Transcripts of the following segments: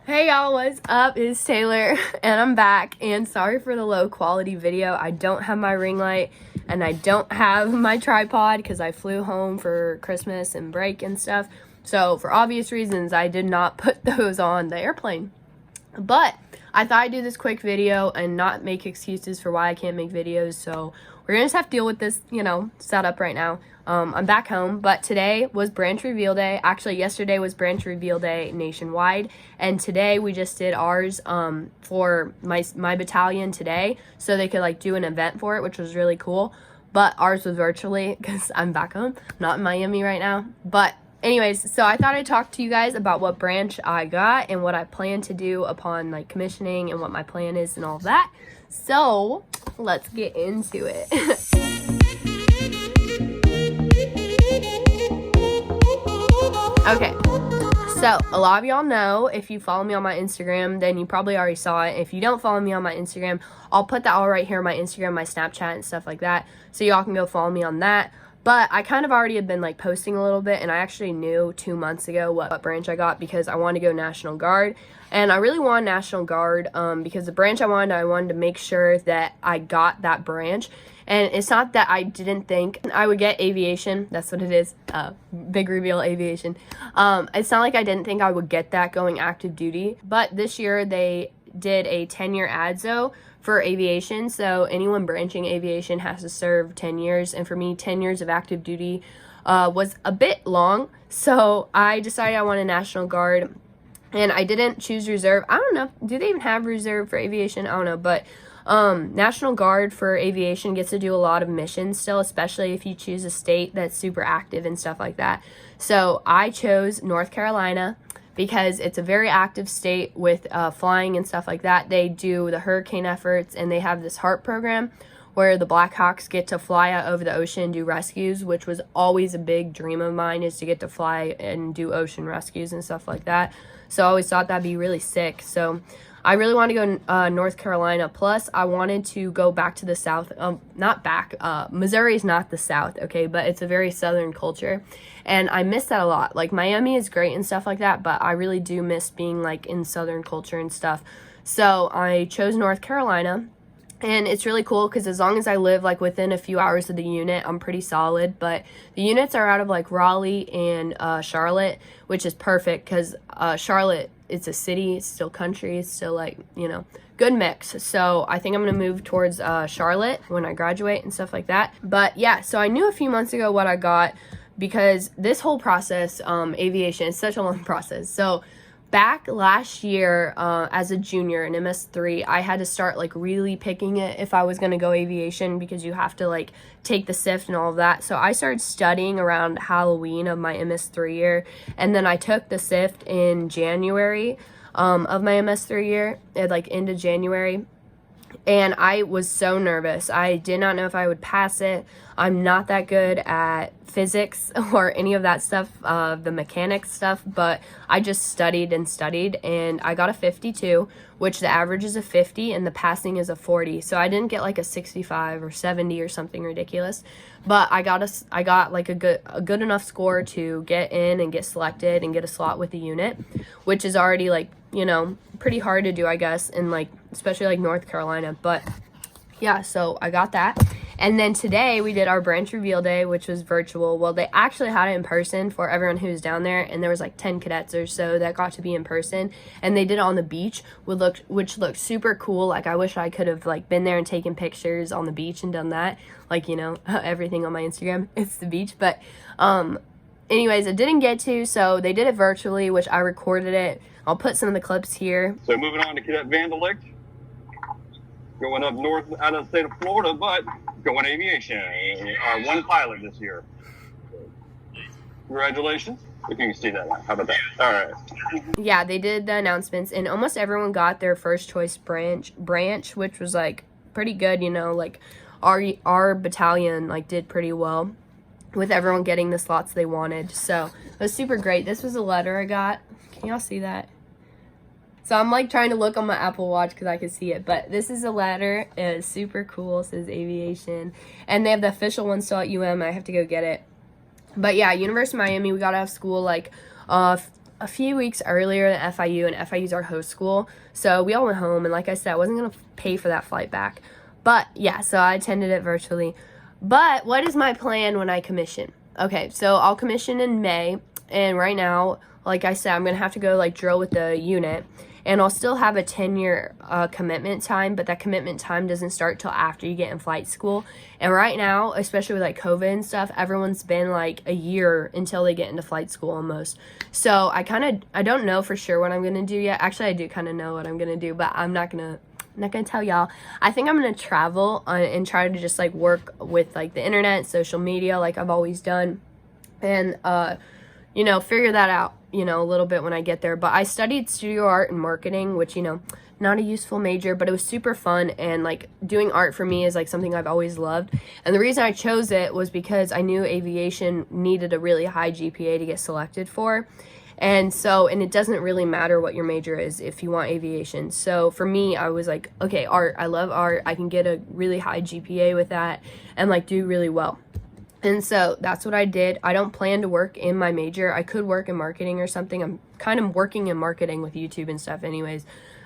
Hey y'all, what's up? It's Taylor and I'm back, and sorry for the low quality video. I don't have my ring light and I don't have my tripod because I flew home for Christmas and break and stuff. So for obvious reasons, I did not put those on the airplane. But I thought I'd do this quick video and not make excuses for why I can't make videos. So we're gonna just have to deal with this, setup right now. I'm back home, but today was branch reveal day. Actually, yesterday was branch reveal day nationwide, and today we just did ours for my battalion today, so they could do an event for it, which was really cool. But ours was virtually because I'm back home, not in Miami right now. But anyways, so I thought I'd talk to you guys about what branch I got and what I plan to do upon commissioning and what my plan is and all that. So let's get into it. Okay, so a lot of y'all know, if you follow me on my Instagram, then you probably already saw it. If you don't follow me on my Instagram, I'll put that all right here on my Instagram, my Snapchat and stuff like that, so y'all can go follow me on that. But I kind of already have been posting a little bit, and I actually knew 2 months ago what branch I got because I wanted to go National Guard. And I really wanted National Guard because the branch I wanted to make sure that I got that branch. And it's not that I didn't think I would get aviation. That's what it is. Big reveal, aviation. It's not like I didn't think I would get that going active duty. But this year they did a 10-year ADSO for aviation. So anyone branching aviation has to serve 10 years. And for me, 10 years of active duty was a bit long. So I decided I wanted National Guard. And I didn't choose reserve. I don't know. Do they even have reserve for aviation? I don't know. But National Guard for aviation gets to do a lot of missions still, especially if you choose a state that's super active and stuff like that. So I chose North Carolina because it's a very active state with flying and stuff like that. They do the hurricane efforts, and they have this HARP program where the Blackhawks get to fly out over the ocean and do rescues, which was always a big dream of mine, is to get to fly and do ocean rescues and stuff like that. So I always thought that'd be really sick. So I really want to go North Carolina. Plus, I wanted to go back to the South. Not back. Missouri is not the South, okay? But it's a very Southern culture. And I miss that a lot. Miami is great and stuff like that, but I really do miss being, in Southern culture and stuff. So I chose North Carolina. And it's really cool because as long as I live within a few hours of the unit, I'm pretty solid. But the units are out of Raleigh and Charlotte, which is perfect because Charlotte, it's a city, it's still country, it's still good mix. So I think I'm gonna move towards Charlotte when I graduate and stuff like that. But yeah, so I knew a few months ago what I got because this whole process, aviation, is such a long process. So back last year, as a junior in MS3, I had to start really picking it if I was going to go aviation because you have to take the SIFT and all of that. So I started studying around Halloween of my MS3 year, and then I took the SIFT in January of my MS3 year, into January. And I was so nervous. I did not know if I would pass it. I'm not that good at physics or any of that stuff, the mechanics stuff, but I just studied and studied, and I got a 52, which the average is a 50 and the passing is a 40. So I didn't get a 65 or 70 or something ridiculous, but I got a good enough score to get in and get selected and get a slot with the unit, which is already pretty hard to do, I guess, in especially North Carolina. But yeah, so I got that. And then today we did our branch reveal day, which was virtual. Well, they actually had it in person for everyone who was down there, and there was 10 cadets or so that got to be in person, and they did it on the beach, which looked super cool. I wish I could have been there and taken pictures on the beach and done that, everything on my Instagram, it's the beach. But anyways, I didn't get to, so they did it virtually, which I recorded it. I'll put some of the clips here. So moving on to Cadet Vandelicht, going up north out of the state of Florida, but going aviation. Our one pilot this year. Congratulations. If you can see that now. How about that? All right. Yeah, they did the announcements, and almost everyone got their first choice branch, which was pretty good, our battalion did pretty well with everyone getting the slots they wanted. So it was super great. This was a letter I got. Can y'all see that? So I'm trying to look on my Apple Watch because I can see it. But this is a letter. It's super cool. It says aviation. And they have the official one still at UM. I have to go get it. But yeah, University of Miami, we got out of school a few weeks earlier than FIU, and FIU's our host school. So we all went home, and like I said, I wasn't going to pay for that flight back. But yeah, so I attended it virtually. But what is my plan when I commission? Okay, so I'll commission in May, and right now, like I said, I'm going to have to go like drill with the unit, and I'll still have a 10-year commitment time, but that commitment time doesn't start till after you get in flight school. And right now, especially with like COVID and stuff, everyone's been like a year until they get into flight school almost. So I don't know for sure what I'm going to do yet. Actually, I do kind of know what I'm going to do, but I'm not going to tell y'all. I think I'm going to travel and try to just like work with like the internet, social media, like I've always done. And, you know, figure that out, you know, a little bit when I get there. But I studied studio art and marketing, which, you know, not a useful major, but it was super fun. And like doing art for me is like something I've always loved. And the reason I chose it was because I knew aviation needed a really high GPA to get selected for. And it doesn't really matter what your major is if you want aviation. So for me, I was like, okay, art, I love art. I can get a really high GPA with that and like do really well. And so that's what I did. I don't plan to work in my major. I could work in marketing or something. I'm kind of working in marketing with YouTube and stuff anyways.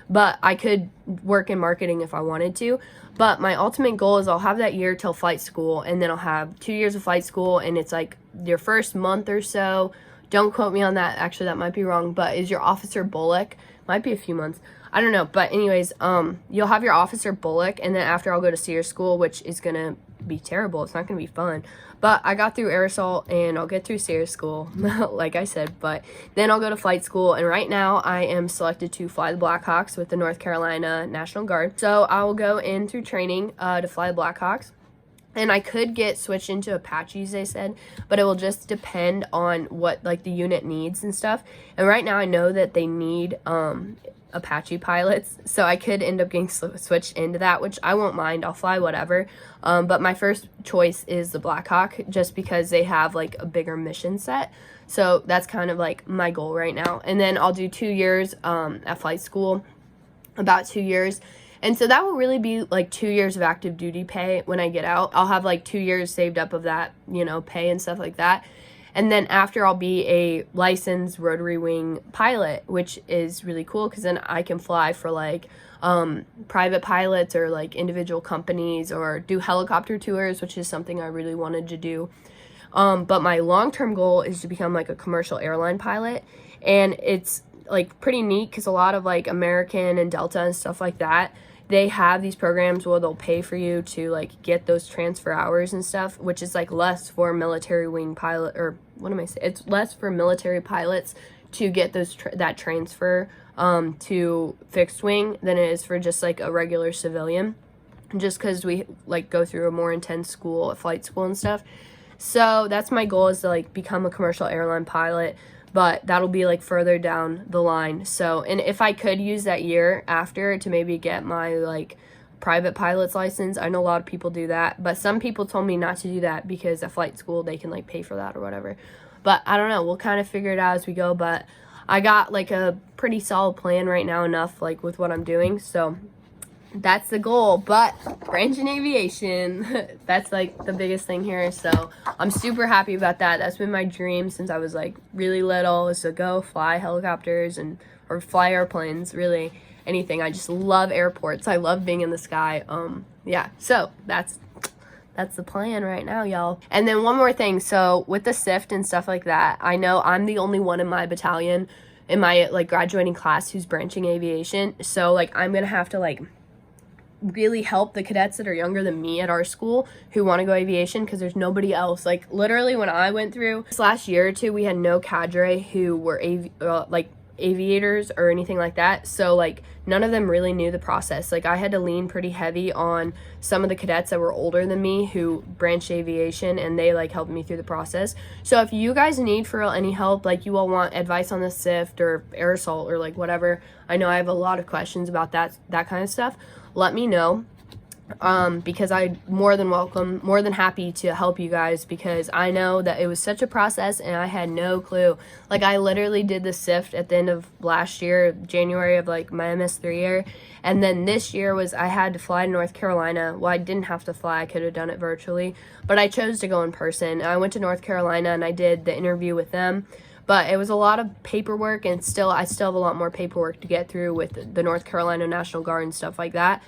But I could work in marketing if I wanted to. But my ultimate goal is I'll have that year till flight school. And then I'll have 2 years of flight school. And it's like your first month or so. Don't quote me on that. Actually, that might be wrong. But is your officer bullock? Might be a few months. I don't know. But anyways, you'll have your officer bullock. And then after I'll go to SEER school, which is going to be terrible. It's not going to be fun. But I got through aerosol and I'll get through SEER school, like I said. But then I'll go to flight school. And right now I am selected to fly the Blackhawks with the North Carolina National Guard. So I will go in through training to fly the Blackhawks. And I could get switched into Apaches, they said, but it will just depend on what like the unit needs and stuff. And right now I know that they need Apache pilots, so I could end up getting switched into that, which I won't mind. I'll fly whatever. But my first choice is the Blackhawk, just because they have like a bigger mission set. So that's kind of like my goal right now. And then I'll do 2 years at flight school, about 2 years. And so that will really be like 2 years of active duty pay when I get out. I'll have like 2 years saved up of that, you know, pay and stuff like that. And then after I'll be a licensed rotary wing pilot, which is really cool because then I can fly for like private pilots or like individual companies or do helicopter tours, which is something I really wanted to do. But my long-term goal is to become like a commercial airline pilot. And it's like pretty neat because a lot of like American and Delta and stuff like that, they have these programs where they'll pay for you to like get those transfer hours and stuff, which is like less for military wing pilot, or what am I saying? It's less for military pilots to get those that transfer to fixed wing than it is for just like a regular civilian, just because we like go through a more intense school, flight school and stuff. So that's my goal, is to like become a commercial airline pilot. But that'll be like further down the line. So, and if I could use that year after to maybe get my like private pilot's license, I know a lot of people do that, but some people told me not to do that because at flight school they can like pay for that or whatever. But I don't know, we'll kind of figure it out as we go. But I got like a pretty solid plan right now, enough like with what I'm doing. So that's the goal. But branching aviation, that's like the biggest thing here. So I'm super happy about that. That's been my dream since I was like really little, is to go fly helicopters or fly airplanes, really anything. I just love airports. I love being in the sky. Yeah, so that's the plan right now, y'all. And then one more thing. So with the SIFT and stuff like that, I know I'm the only one in my battalion, in my like graduating class, who's branching aviation. So like I'm gonna have to like really help the cadets that are younger than me at our school who want to go aviation, because there's nobody else. Like literally when I went through this last year or two, we had no cadre who were like aviators or anything like that. So like none of them really knew the process. Like I had to lean pretty heavy on some of the cadets that were older than me who branched aviation, and they like helped me through the process. So if you guys need for real any help, like you all want advice on the SIFT or air assault or like whatever, I know I have a lot of questions about that kind of stuff, let me know. Because I'm more than happy to help you guys, because I know that it was such a process and I had no clue. Like I literally did the SIFT at the end of last year, January of like my MS3 year, and then this year I had to fly to North Carolina. Well, I didn't have to fly, I could have done it virtually, but I chose to go in person. I went to North Carolina and I did the interview with them. But it was a lot of paperwork, and I still have a lot more paperwork to get through with the North Carolina National Guard and stuff like that.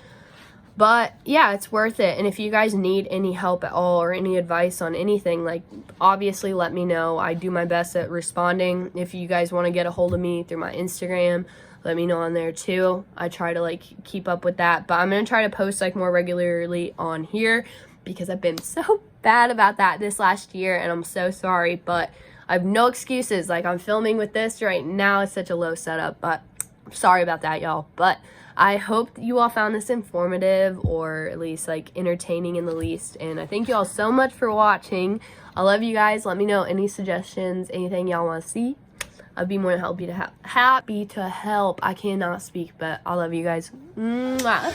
But yeah, it's worth it. And if you guys need any help at all or any advice on anything, like, obviously let me know. I do my best at responding. If you guys want to get a hold of me through my Instagram, let me know on there too. I try to like keep up with that, but I'm going to try to post like more regularly on here because I've been so bad about that this last year, and I'm so sorry, but I have no excuses. Like, I'm filming with this right now. It's such a low setup, but sorry about that, y'all. But I hope you all found this informative, or at least like entertaining in the least. And I thank you all so much for watching. I love you guys. Let me know any suggestions, anything y'all want to see. I'd be more than happy to help. I cannot speak, but I love you guys. Mwah.